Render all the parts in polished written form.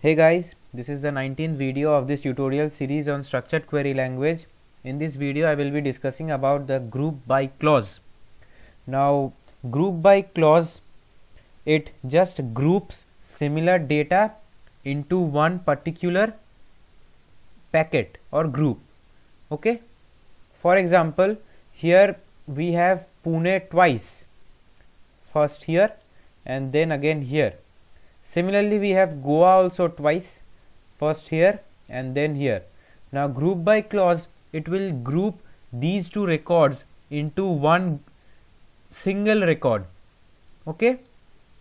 Hey guys, this is the 19th video of this tutorial series on structured query language. In this video I will be discussing about the group by clause. Now group by clause, it just groups similar data into one particular packet or group. Okay, for example, here we have Pune twice, first here and then again here. Similarly, we have Goa also twice, first here and then here. Now group by clause, it will group these two records into one single record. Okay,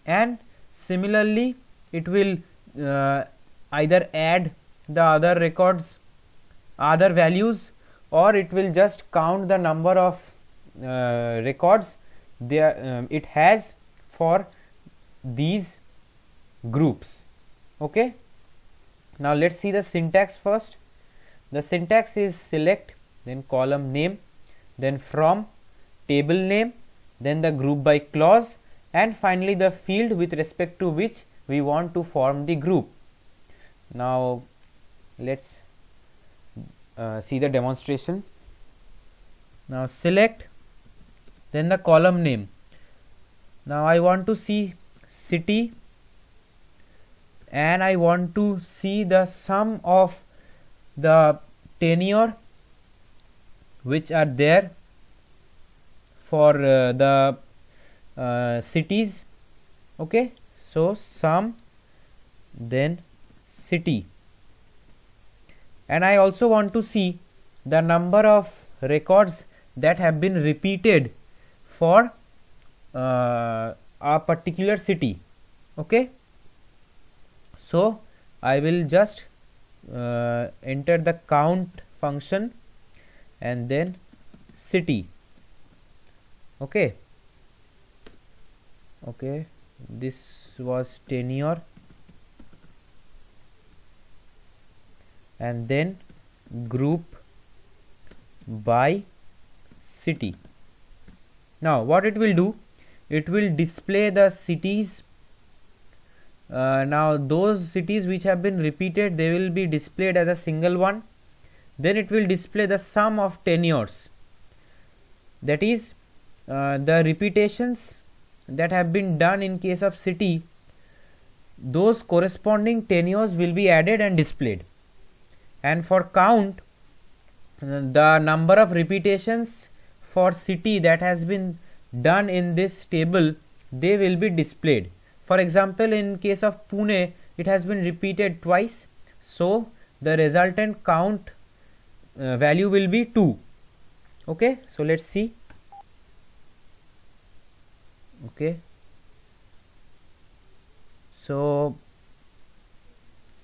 and similarly it will either add the other records, other values, or it will just count the number of records there it has for these groups. Okay, now let's see the syntax first. The syntax is select, then column name, then from, table name, then the group by clause, and finally the field with respect to which we want to form the group. Now let's see the demonstration. Now select, then the column name. Now I want to see city and I want to see the sum of the tenure which are there for the cities. Okay, so sum, then city, and I also want to see the number of records that have been repeated for a particular city. Okay, so I will just enter the count function and then city. Okay, this was tenure, and then group by city. Now what it will do, it will display the cities. Now those cities which have been repeated, they will be displayed as a single one. Then it will display the sum of tenures, that is the repetitions that have been done in case of city, those corresponding tenures will be added and displayed. And for count, the number of repetitions for city that has been done in this table, they will be displayed. For example, in case of Pune, it has been repeated twice, so the resultant count value will be 2. Okay, so let's see. Okay, so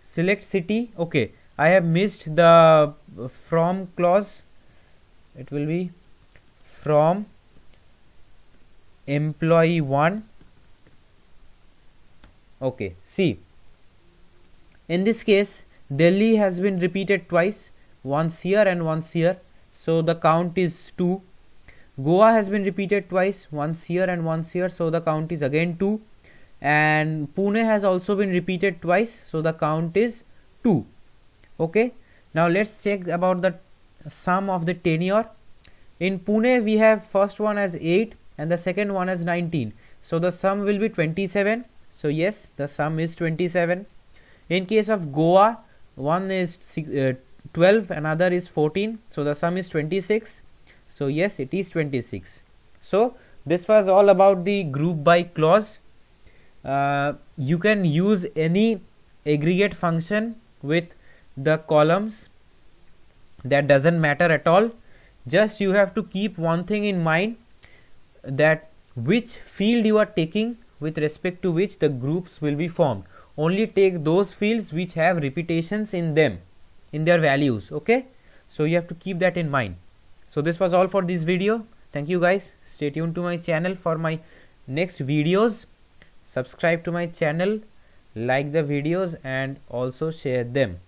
select city. Okay, I have missed the from clause. It will be from employee 1. Okay, see, in this case Delhi has been repeated twice, once here and once here, so the count is 2. Goa has been repeated twice, once here and once here, so the count is again 2. And Pune has also been repeated twice, so the count is 2. Okay, now let's check about the sum of the tenure. In Pune we have first one as 8 and the second one as 19, so the sum will be 27. So yes, the sum is 27. In case of Goa, one is 12, another is 14, so the sum is 26. So yes, it is 26. So this was all about the group by clause. You can use any aggregate function with the columns, that doesn't matter at all. Just you have to keep one thing in mind, that which field you are taking with respect to which the groups will be formed. Only take those fields which have repetitions in them, in their values. Okay, so you have to keep that in mind. So this was all for this video. Thank you guys. Stay tuned to my channel for my next videos. Subscribe to my channel, like the videos, and also share them.